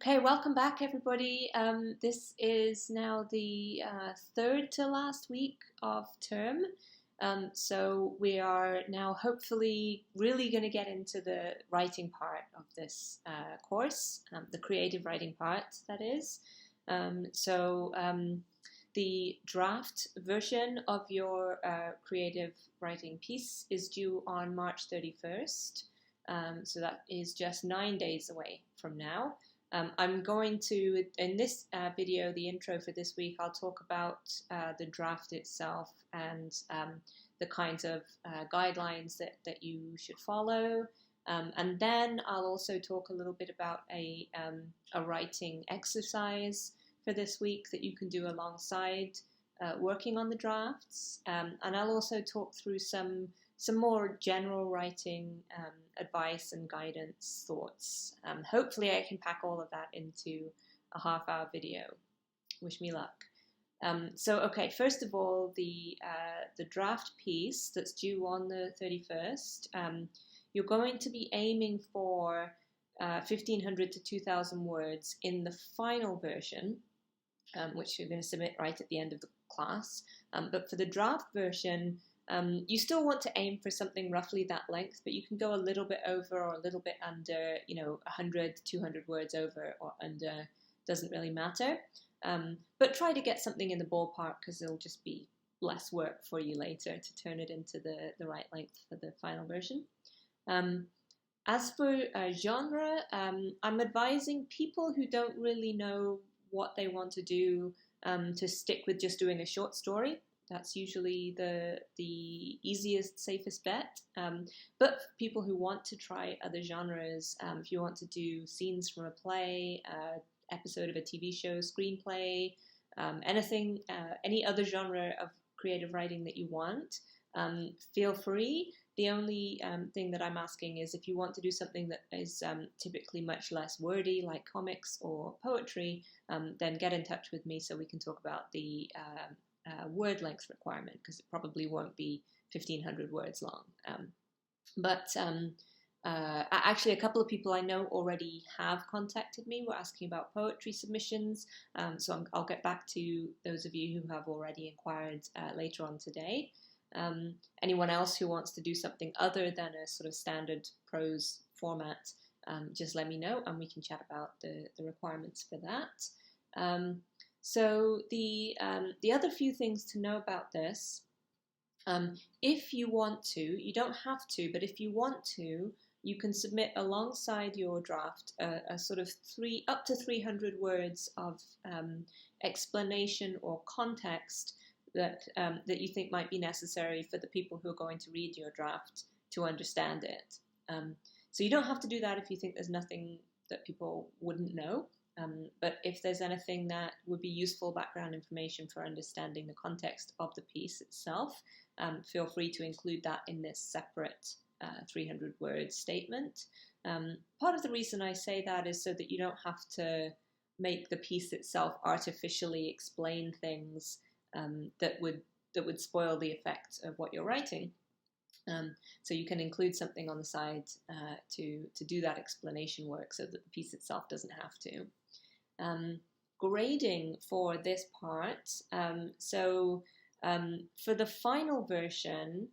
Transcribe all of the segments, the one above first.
Okay, welcome back, everybody. This is now the third to last week of term. So we are now hopefully really going to get into the writing part of this course, the creative writing part, that is. The draft version of your creative writing piece is due on March 31st. So that is just 9 days away from now. I'm going to, in this video, the intro for this week, I'll talk about the draft itself and the kinds of guidelines that you should follow. And then I'll also talk a little bit about a writing exercise for this week that you can do alongside working on the drafts. And I'll also talk through some more general writing advice and guidance thoughts. Hopefully I can pack all of that into a half-hour video. Wish me luck. Okay, first of all, the draft piece that's due on the 31st, you're going to be aiming for 1,500 to 2,000 words in the final version, which you're going to submit right at the end of the class. But for the draft version, you still want to aim for something roughly that length, but you can go a little bit over or a little bit under, 100, 200 words over or under, doesn't really matter. But try to get something in the ballpark because it'll just be less work for you later to turn it into the right length for the final version. As for genre, I'm advising people who don't really know what they want to do to stick with just doing a short story. That's usually the easiest, safest bet. But for people who want to try other genres, if you want to do scenes from a play, episode of a TV show, screenplay, anything, any other genre of creative writing that you want, feel free. The only thing that I'm asking is if you want to do something that is typically much less wordy, like comics or poetry, then get in touch with me so we can talk about the word length requirement, because it probably won't be 1,500 words long. Actually, a couple of people I know already have contacted me. Were asking about poetry submissions, so I'll get back to those of you who have already inquired later on today. Anyone else who wants to do something other than a sort of standard prose format, just let me know and we can chat about the requirements for that. So the other few things to know about this, if you want to, you don't have to, but if you want to, you can submit alongside your draft a sort of up to 300 words of explanation or context that you think might be necessary for the people who are going to read your draft to understand it. So you don't have to do that if you think there's nothing that people wouldn't know. But if there's anything that would be useful background information for understanding the context of the piece itself, feel free to include that in this separate 300-word statement. Part of the reason I say that is so that you don't have to make the piece itself artificially explain things that would spoil the effect of what you're writing. So you can include something on the side to do that explanation work so that the piece itself doesn't have to. Grading for this part, for the final version,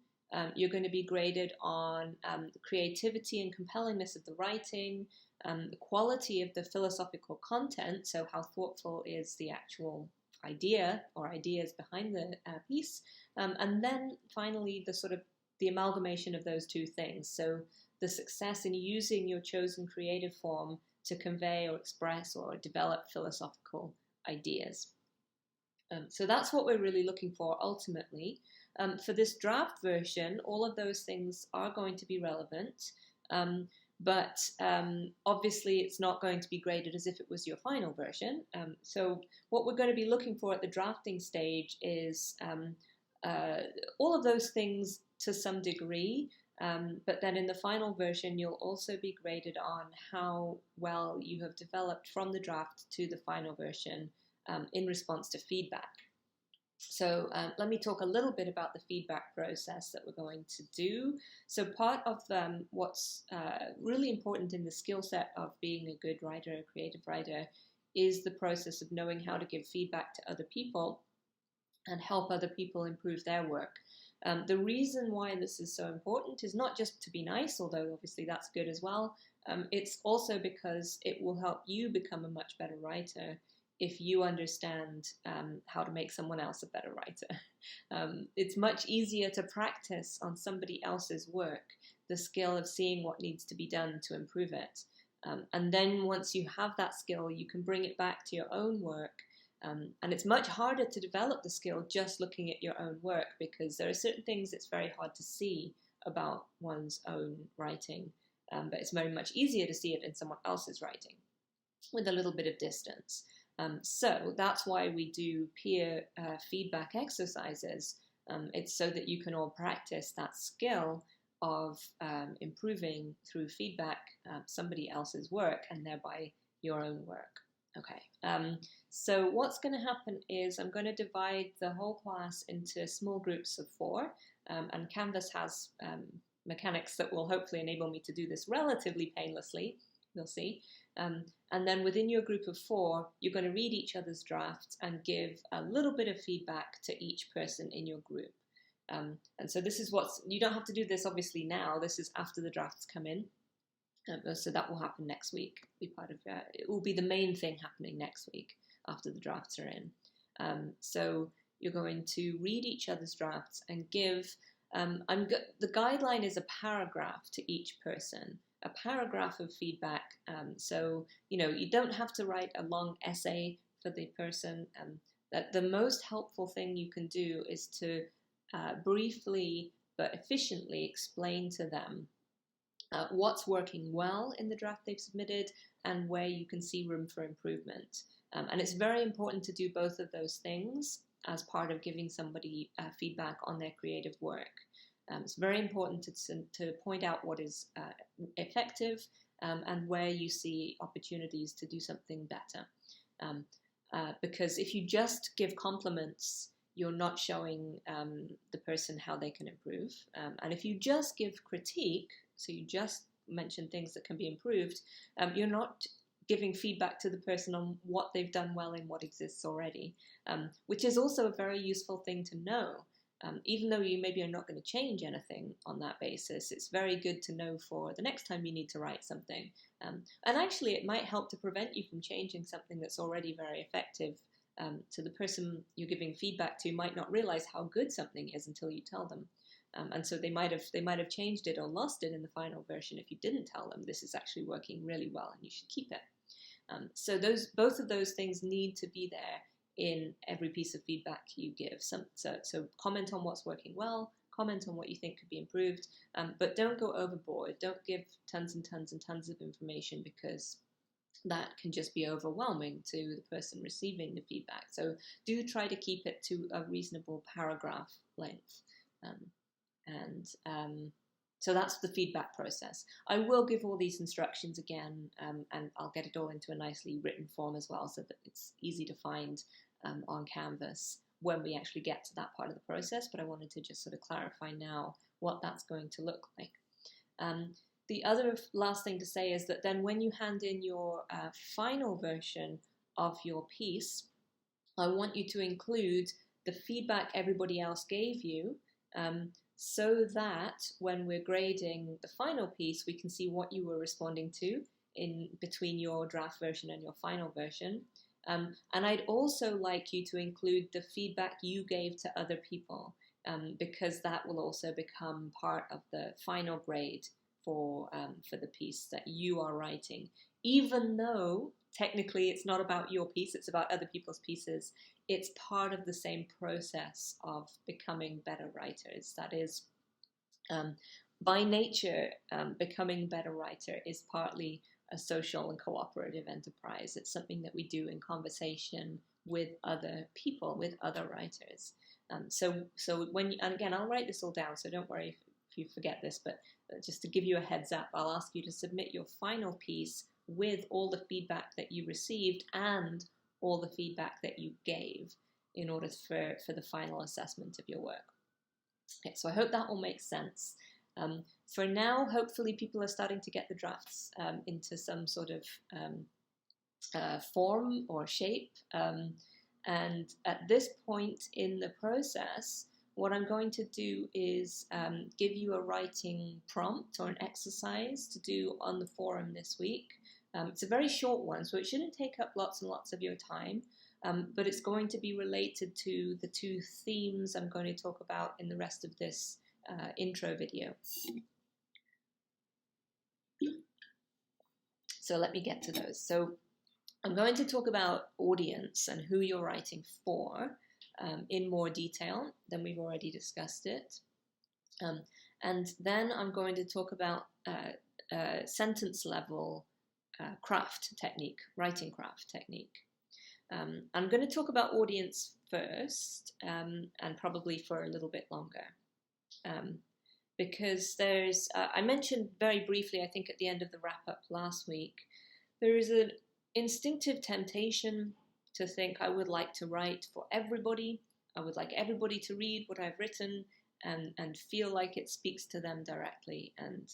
you're going to be graded on the creativity and compellingness of the writing, the quality of the philosophical content, so how thoughtful is the actual idea or ideas behind the piece, and then finally the amalgamation of those two things, so the success in using your chosen creative form to convey or express or develop philosophical ideas. So that's what we're really looking for ultimately. For this draft version, all of those things are going to be relevant, but obviously it's not going to be graded as if it was your final version. So what we're going to be looking for at the drafting stage is all of those things to some degree, but then in the final version you'll also be graded on how well you have developed from the draft to the final version in response to feedback. So let me talk a little bit about the feedback process that we're going to do. So part of what's really important in the skill set of being a good writer, a creative writer, is the process of knowing how to give feedback to other people and help other people improve their work. The reason why this is so important is not just to be nice, although obviously that's good as well. It's also because it will help you become a much better writer if you understand how to make someone else a better writer. It's much easier to practice on somebody else's work, the skill of seeing what needs to be done to improve it. And then once you have that skill, you can bring it back to your own work. And it's much harder to develop the skill just looking at your own work, because there are certain things it's very hard to see about one's own writing, but it's very much easier to see it in someone else's writing with a little bit of distance. So that's why we do peer feedback exercises. It's so that you can all practice that skill of improving through feedback somebody else's work and thereby your own work. Okay, so what's going to happen is I'm going to divide the whole class into small groups of 4, and Canvas has mechanics that will hopefully enable me to do this relatively painlessly, you'll see. And then within your group of 4, you're going to read each other's drafts and give a little bit of feedback to each person in your group. And so this is you don't have to do this obviously now, this is after the drafts come in. So that will happen next week. It will be the main thing happening next week after the drafts are in. So you're going to read each other's drafts and give. The guideline is a paragraph to each person, a paragraph of feedback. So you don't have to write a long essay for the person. That the most helpful thing you can do is to briefly but efficiently explain to them what's working well in the draft they've submitted and where you can see room for improvement. And it's very important to do both of those things as part of giving somebody feedback on their creative work. It's very important to point out what is effective and where you see opportunities to do something better. Because if you just give compliments, you're not showing the person how they can improve. And if you just give critique, so you just mention things that can be improved, you're not giving feedback to the person on what they've done well in what exists already, which is also a very useful thing to know. Even though you maybe are not going to change anything on that basis, it's very good to know for the next time you need to write something. And actually it might help to prevent you from changing something that's already very effective. So the person you're giving feedback to might not realize how good something is until you tell them. And so they might have changed it or lost it in the final version if you didn't tell them this is actually working really well and you should keep it. So both of those things need to be there in every piece of feedback you give. So comment on what's working well, comment on what you think could be improved, but don't go overboard. Don't give tons and tons and tons of information, because that can just be overwhelming to the person receiving the feedback. So do try to keep it to a reasonable paragraph length. So that's the feedback process. I will give all these instructions again, and I'll get it all into a nicely written form as well, so that it's easy to find on Canvas when we actually get to that part of the process. But I wanted to just sort of clarify now what that's going to look like. The other last thing to say is that then when you hand in your final version of your piece, I want you to include the feedback everybody else gave you, so that when we're grading the final piece, we can see what you were responding to in between your draft version and your final version. And I'd also like you to include the feedback you gave to other people, because that will also become part of the final grade for the piece that you are writing. Even though technically it's not about your piece, it's about other people's pieces, it's part of the same process of becoming better writers. That is, by nature, becoming a better writer is partly a social and cooperative enterprise. It's something that we do in conversation with other people, with other writers. So when and again, I'll write this all down, so don't worry if you forget this, but just to give you a heads up, I'll ask you to submit your final piece with all the feedback that you received and all the feedback that you gave. in order for the final assessment of your work. Okay, so I hope that all makes sense. For now, hopefully people are starting to get the drafts into some sort of form or shape. And at this point in the process, what I'm going to do is give you a writing prompt or an exercise to do on the forum this week. It's a very short one, so it shouldn't take up lots and lots of your time, but it's going to be related to the two themes I'm going to talk about in the rest of this intro video. So let me get to those. So I'm going to talk about audience and who you're writing for in more detail than we've already discussed it. And then I'm going to talk about sentence level craft technique, writing craft technique. I'm going to talk about audience first and probably for a little bit longer. Because there's, I mentioned very briefly, I think at the end of the wrap up last week, there is an instinctive temptation to think I would like to write for everybody. I would like everybody to read what I've written and feel like it speaks to them directly. And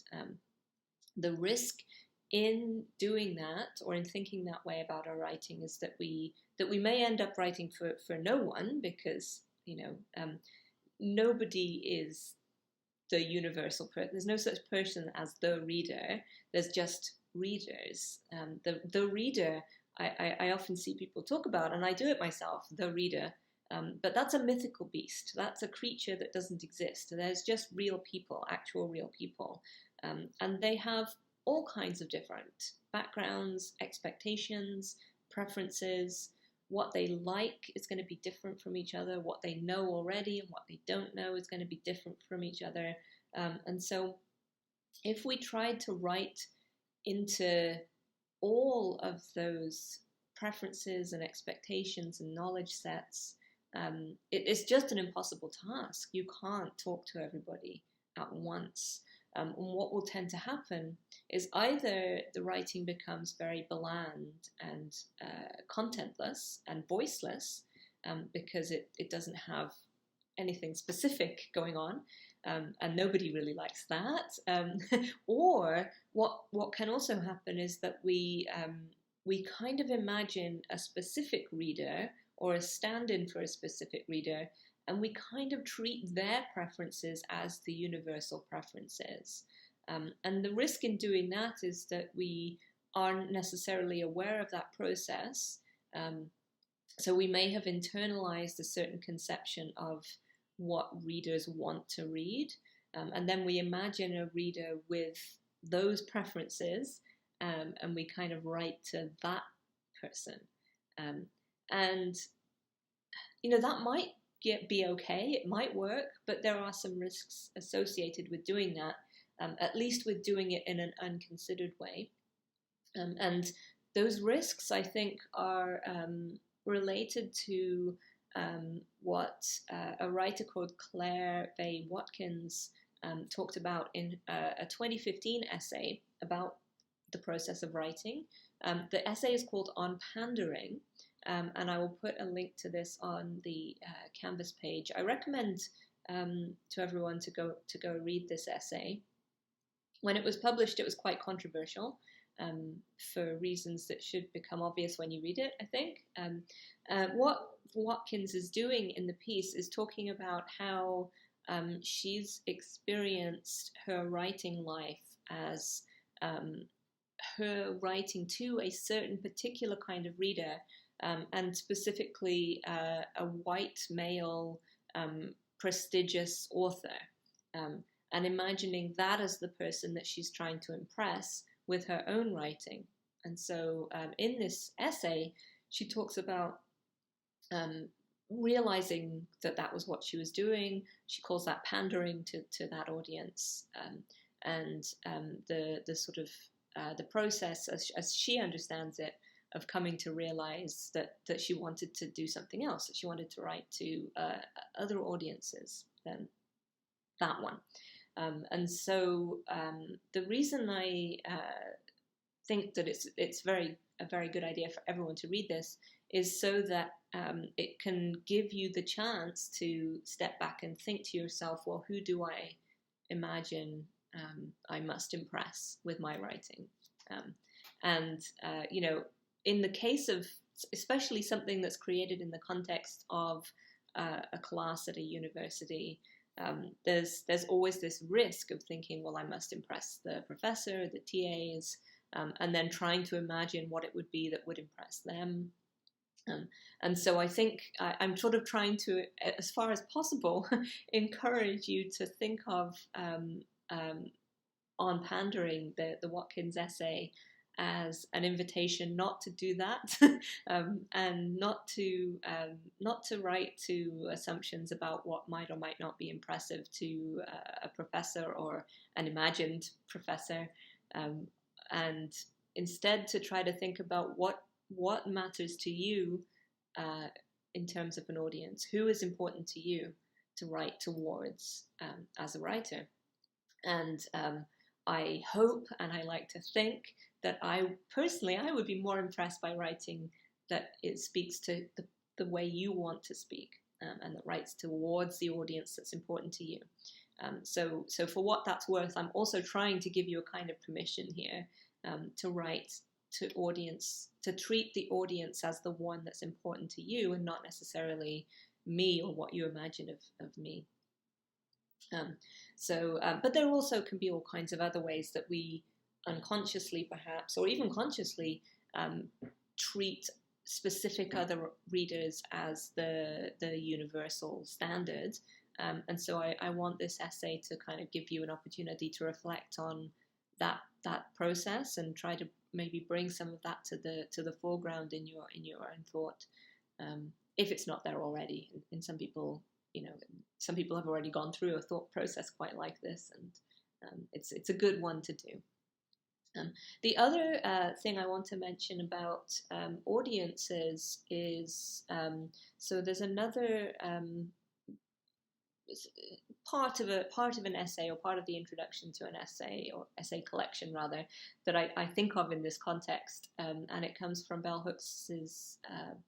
the risk in doing that or in thinking that way about our writing is that we may end up writing for no one, because nobody is the universal person. There's no such person as the reader. There's just readers. The reader, I often see people talk about, and I do it myself, the reader, but that's a mythical beast. That's a creature that doesn't exist. There's just real people, actual real people, and they have all kinds of different backgrounds, expectations, preferences. What they like is going to be different from each other. What they know already and what they don't know is going to be different from each other. And so if we tried to write into all of those preferences and expectations and knowledge sets, it's just an impossible task. You can't talk to everybody at once. And what will tend to happen is either the writing becomes very bland and contentless and voiceless because it doesn't have anything specific going on, and nobody really likes that. Or what can also happen is that we kind of imagine a specific reader or a stand-in for a specific reader, and we kind of treat their preferences as the universal preferences. And the risk in doing that is that we aren't necessarily aware of that process. So we may have internalized a certain conception of what readers want to read. And then we imagine a reader with those preferences, and we kind of write to that person. And, that might be okay, it might work, but there are some risks associated with doing that, at least with doing it in an unconsidered way. And those risks, I think, are related to what a writer called Claire Bay Watkins talked about in a 2015 essay about the process of writing. The essay is called On Pandering, and I will put a link to this on the Canvas page. I recommend to everyone to go read this essay. When it was published, it was quite controversial for reasons that should become obvious when you read it, I think. What Watkins is doing in the piece is talking about how she's experienced her writing life as her writing to a certain particular kind of reader, and specifically a white male prestigious author, and imagining that as the person that she's trying to impress with her own writing. And so in this essay, she talks about realizing that was what she was doing. She calls that pandering to that audience, and the sort of the process as she understands it of coming to realize that she wanted to do something else, that she wanted to write to other audiences than that one. And so the reason I think that it's very a very good idea for everyone to read this, is so that it can give you the chance to step back and think to yourself, well, who do I imagine I must impress with my writing? In the case of especially something that's created in the context of a class at a university, there's always this risk of thinking, well, I must impress the professor, the TAs, and then trying to imagine what it would be that would impress them. And so I think I'm sort of trying to, as far as possible, encourage you to think of On Pandering, the Watkins essay, as an invitation not to do that, and not to write to assumptions about what might or might not be impressive to a professor or an imagined professor, and instead to try to think about what matters to you in terms of an audience, who is important to you to write towards as a writer. And I hope, and I like to think, that I would be more impressed by writing that it speaks to the way you want to speak, and that writes towards the audience that's important to you. So for what that's worth, I'm also trying to give you a kind of permission here to write to audience, to treat the audience as the one that's important to you, and not necessarily me or what you imagine of me. But there also can be all kinds of other ways that we unconsciously, perhaps, or even consciously, treat specific other readers as the universal standard. And so I want this essay to kind of give you an opportunity to reflect on that process and try to maybe bring some of that to the foreground in your own thought, if it's not there already. And some people, some people have already gone through a thought process quite like this, and it's a good one to do. The other thing I want to mention about audiences is, so there's another part of an essay, or part of the introduction to an essay, or essay collection rather, that I think of in this context, and it comes from Bell Hooks's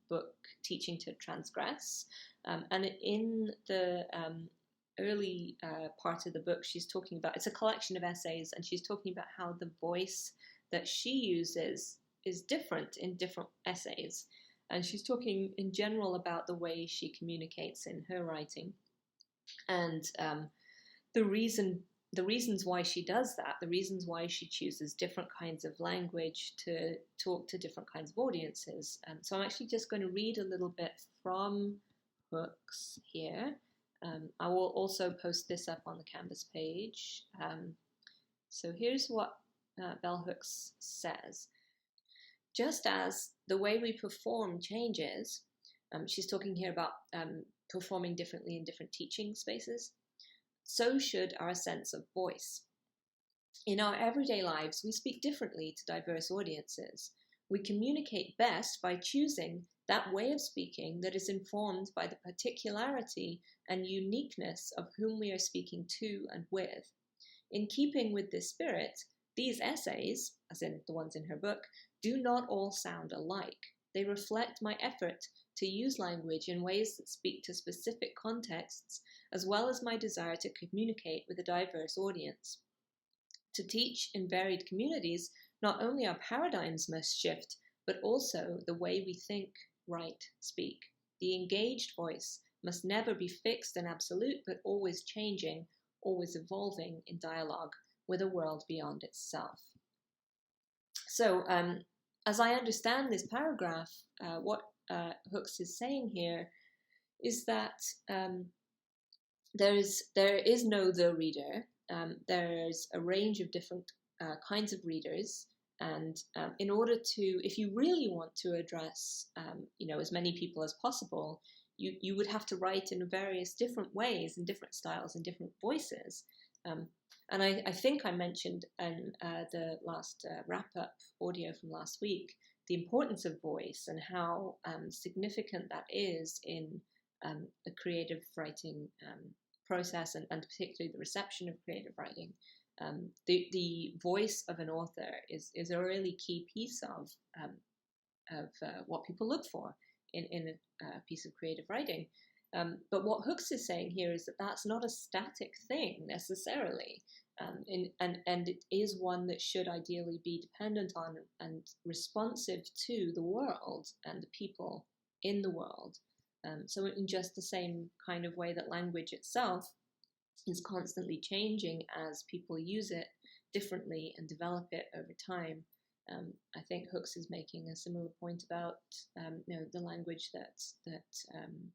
book Teaching to Transgress, and in the early part of the book, she's talking about, it's a collection of essays, and she's talking about how the voice that she uses is different in different essays, and she's talking in general about the way she communicates in her writing. And the reasons why she does that, the reasons why she chooses different kinds of language to talk to different kinds of audiences. So I'm actually just going to read a little bit from Hooks here. I will also post this up on the Canvas page. So here's what Bell Hooks says. Just as the way we perform changes, she's talking here about performing differently in different teaching spaces, so should our sense of voice. In our everyday lives, we speak differently to diverse audiences. We communicate best by choosing that way of speaking that is informed by the particularity and uniqueness of whom we are speaking to and with. In keeping with this spirit, these essays, as in the ones in her book, do not all sound alike. They reflect my effort to use language in ways that speak to specific contexts, as well as my desire to communicate with a diverse audience. To teach in varied communities, not only our paradigms must shift, but also the way we think, write, speak. The engaged voice must never be fixed and absolute, but always changing, always evolving in dialogue with a world beyond itself. So, as I understand this paragraph, what Hooks is saying here is that there is no the reader. There's a range of different kinds of readers, and in order to, if you really want to address, as many people as possible, you would have to write in various different ways, in different styles, in different voices. And I think I mentioned in the last wrap-up audio from last week the importance of voice and how significant that is in the creative writing process, and particularly the reception of creative writing. The voice of an author is a really key piece of what people look for in a piece of creative writing. But what Hooks is saying here is that that's not a static thing necessarily. And it is one that should ideally be dependent on and responsive to the world and the people in the world. So in just the same kind of way that language itself is constantly changing as people use it differently and develop it over time. I think Hooks is making a similar point about the language that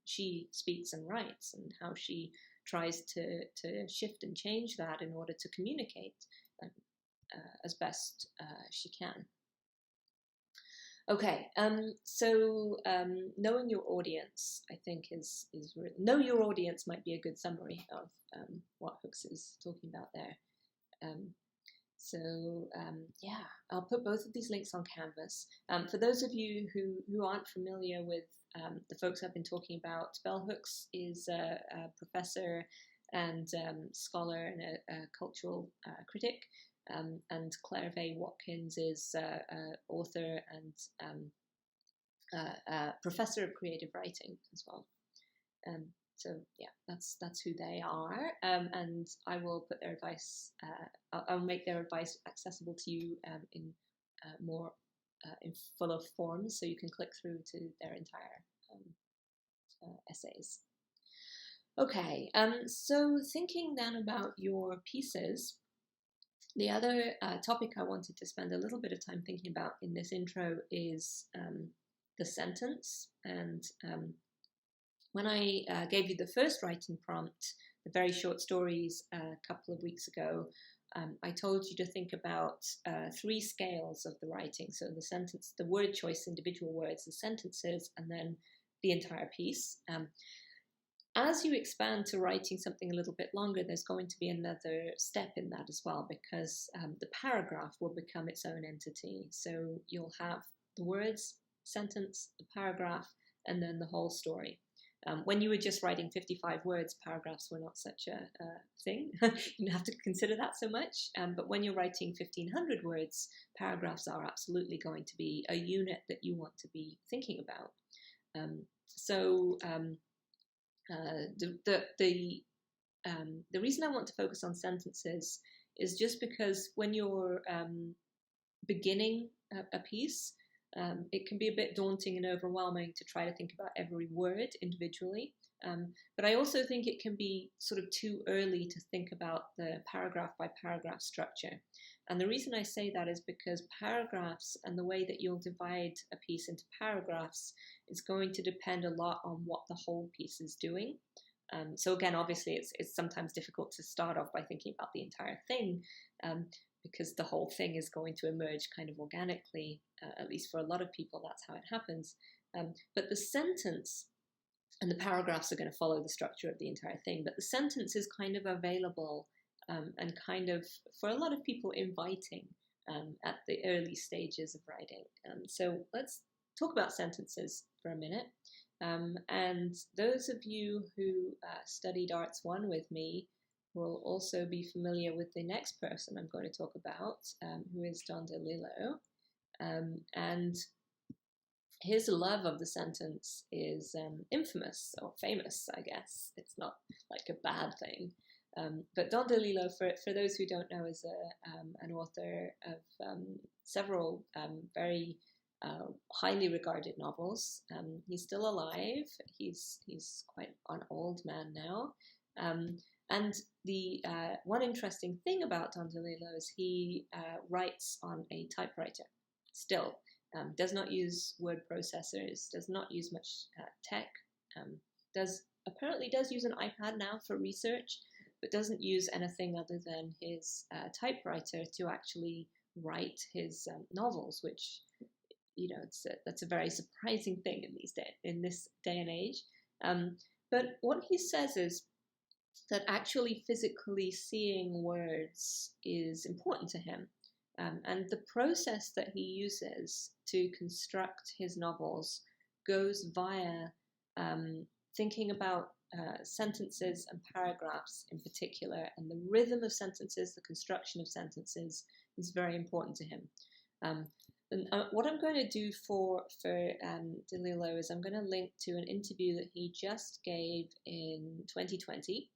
she speaks and writes, and how she tries to shift and change that in order to communicate as best she can. Okay, so knowing your audience, I think, is know your audience might be a good summary of what Hooks is talking about there. Yeah, I'll put both of these links on Canvas. For those of you who aren't familiar with the folks I've been talking about, Bell Hooks is a professor and scholar and a cultural critic. And Claire Vay Watkins is author and professor of creative writing as well. So yeah, that's who they are, and I will put their advice. I'll make their advice accessible to you in more in fuller forms, so you can click through to their entire essays. Okay, so thinking then about your pieces. The other topic I wanted to spend a little bit of time thinking about in this intro is the sentence. And when I gave you the first writing prompt, the very short stories, a couple of weeks ago, I told you to think about 3 scales of the writing. So the sentence, the word choice, individual words, the sentences, and then the entire piece. As you expand to writing something a little bit longer, there's going to be another step in that as well, because the paragraph will become its own entity. So you'll have the words, sentence, the paragraph, and then the whole story. When you were just writing 55 words, paragraphs were not such a thing. You didn't have to consider that so much. But when you're writing 1,500 words, paragraphs are absolutely going to be a unit that you want to be thinking about. The reason I want to focus on sentences is just because when you're beginning a piece, it can be a bit daunting and overwhelming to try to think about every word individually. But I also think it can be sort of too early to think about the paragraph by paragraph structure. And the reason I say that is because paragraphs and the way that you'll divide a piece into paragraphs is going to depend a lot on what the whole piece is doing. So again, obviously, it's sometimes difficult to start off by thinking about the entire thing, because the whole thing is going to emerge kind of organically. At least for a lot of people, that's how it happens. But the sentence and the paragraphs are going to follow the structure of the entire thing. But the sentence is kind of available and kind of, for a lot of people, inviting at the early stages of writing. So let's talk about sentences for a minute. And those of you who studied Arts 1 with me will also be familiar with the next person I'm going to talk about, who is Don DeLillo. And his love of the sentence is infamous, or famous, I guess. It's not like a bad thing. But Don DeLillo, for those who don't know, is an author of several very highly regarded novels. He's still alive. He's quite an old man now. And the one interesting thing about Don DeLillo is he writes on a typewriter still. Does not use word processors, does not use much tech, apparently does use an iPad now for research, but doesn't use anything other than his typewriter to actually write his novels, which, you know, that's a very surprising thing in this day and age. But what he says is that actually physically seeing words is important to him. And the process that he uses to construct his novels goes via thinking about sentences and paragraphs in particular, and the rhythm of sentences, the construction of sentences is very important to him. And what I'm going to do for DeLillo is I'm going to link to an interview that he just gave in 2020,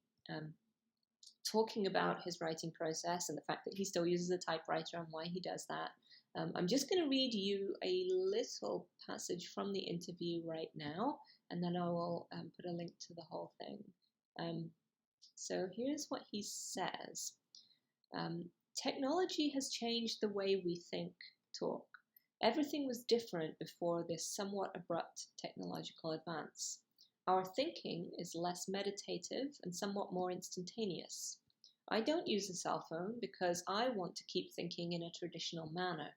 talking about his writing process and the fact that he still uses a typewriter and why he does that. I'm just going to read you a little passage from the interview right now, and then I will put a link to the whole thing. So here's what he says. Technology has changed the way we think, talk. Everything was different before this somewhat abrupt technological advance. Our thinking is less meditative and somewhat more instantaneous. I don't use a cell phone because I want to keep thinking in a traditional manner.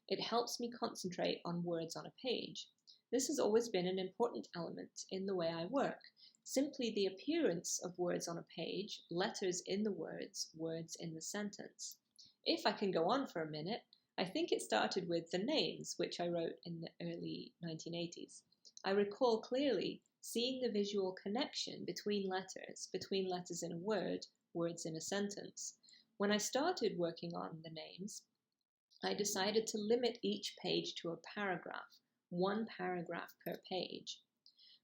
It helps me concentrate on words on a page. This has always been an important element in the way I work. Simply the appearance of words on a page, letters in the words, words in the sentence. If I can go on for a minute, I think it started with the names, which I wrote in the early 1980s. I recall clearly seeing the visual connection between letters in a word, words in a sentence. When I started working on the names, I decided to limit each page to a paragraph, one paragraph per page,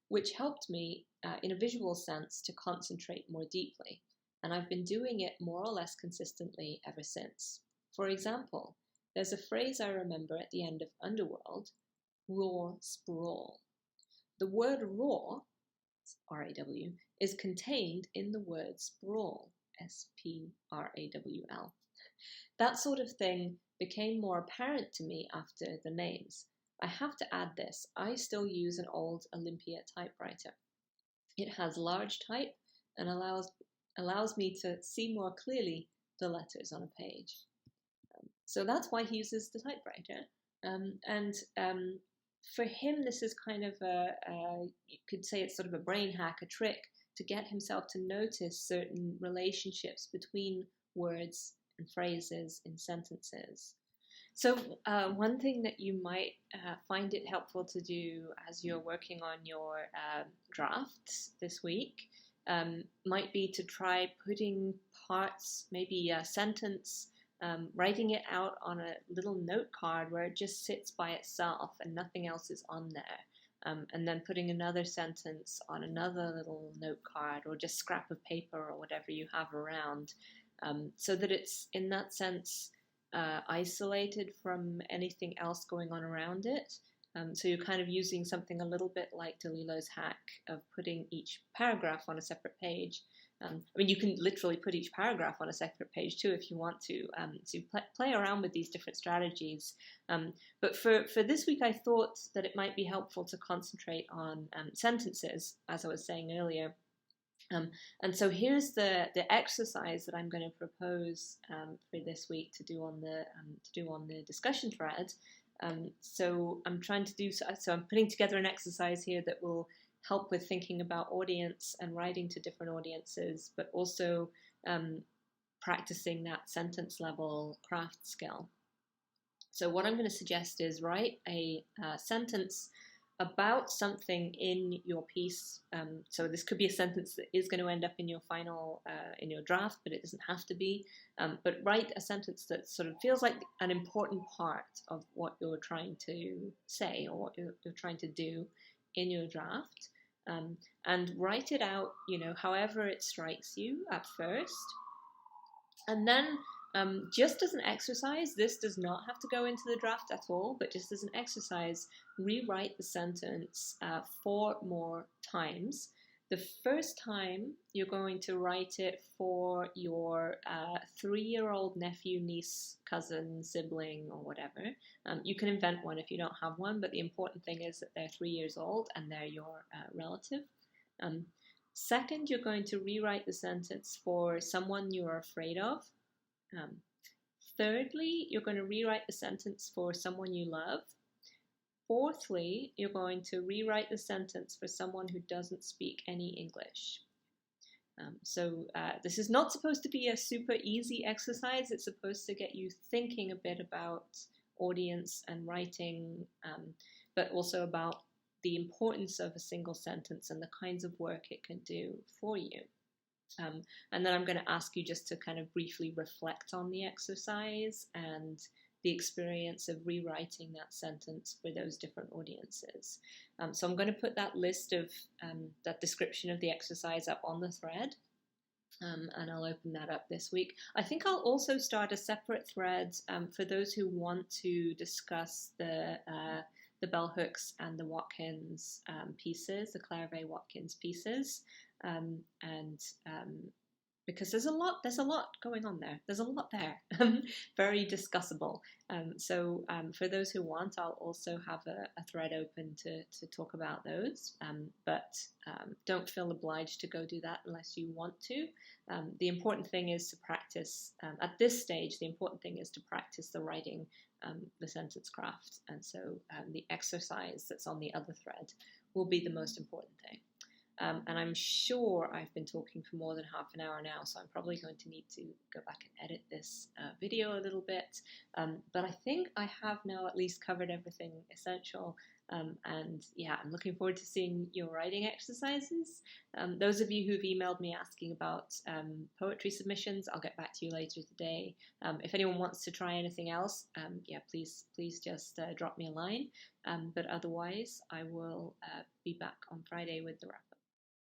which helped me, in a visual sense, to concentrate more deeply. And I've been doing it more or less consistently ever since. For example, there's a phrase I remember at the end of Underworld, raw sprawl. The word raw, R-A-W, is contained in the word sprawl, S-P-R-A-W-L. That sort of thing became more apparent to me after the names. I have to add this, I still use an old Olympia typewriter. It has large type and allows me to see more clearly the letters on a page. So that's why he uses the typewriter. For him, this is kind of you could say it's sort of a brain hack, a trick to get himself to notice certain relationships between words and phrases in sentences. So one thing that you might find it helpful to do as you're working on your drafts this week might be to try putting parts, maybe a sentence, writing it out on a little note card where it just sits by itself and nothing else is on there. And then putting another sentence on another little note card or just scrap of paper or whatever you have around, so that it's, in that sense, isolated from anything else going on around it. So you're kind of using something a little bit like DeLillo's hack of putting each paragraph on a separate page. I mean, you can literally put each paragraph on a separate page too if you want to. So play around with these different strategies. But for this week, I thought that it might be helpful to concentrate on sentences, as I was saying earlier. And so here's the exercise that I'm going to propose for this week to do on the discussion thread. So I'm trying to do so I'm putting together an exercise here that will help with thinking about audience and writing to different audiences, but also practicing that sentence level craft skill. So what I'm going to suggest is write a sentence about something in your piece. So this could be a sentence that is going to end up in your final, in your draft, but it doesn't have to be. But write a sentence that sort of feels like an important part of what you're trying to say or what you're trying to do in your draft, and write it out, however it strikes you at first. And then just as an exercise, this does not have to go into the draft at all, but just as an exercise, rewrite the sentence 4 more times. The first time you're going to write it for your 3-year-old nephew, niece, cousin, sibling, or whatever. You can invent one if you don't have one, but the important thing is that they're 3 years old and they're your relative. Second, you're going to rewrite the sentence for someone you're afraid of. Thirdly, you're going to rewrite the sentence for someone you love. Fourthly, you're going to rewrite the sentence for someone who doesn't speak any English. So this is not supposed to be a super easy exercise. It's supposed to get you thinking a bit about audience and writing, but also about the importance of a single sentence and the kinds of work it can do for you. And then I'm going to ask you just to kind of briefly reflect on the exercise and the experience of rewriting that sentence for those different audiences. So I'm going to put that list of that description of the exercise up on the thread. And I'll open that up this week. I think I'll also start a separate thread for those who want to discuss the bell hooks and the Watkins pieces, the Clairvaux Watkins pieces, because there's a lot going on there. There's a lot there, very discussable. So for those who want, I'll also have a thread open to talk about those. But don't feel obliged to go do that unless you want to. The important thing is to practice. At this stage, the important thing is to practice the writing, the sentence craft. And so the exercise that's on the other thread will be the most important thing. And I'm sure I've been talking for more than half an hour now, so I'm probably going to need to go back and edit this video a little bit. But I think I have now at least covered everything essential. And yeah, I'm looking forward to seeing your writing exercises. Those of you who've emailed me asking about poetry submissions, I'll get back to you later today. If anyone wants to try anything else, yeah, please just drop me a line. But otherwise, I will be back on Friday with the wrap-up.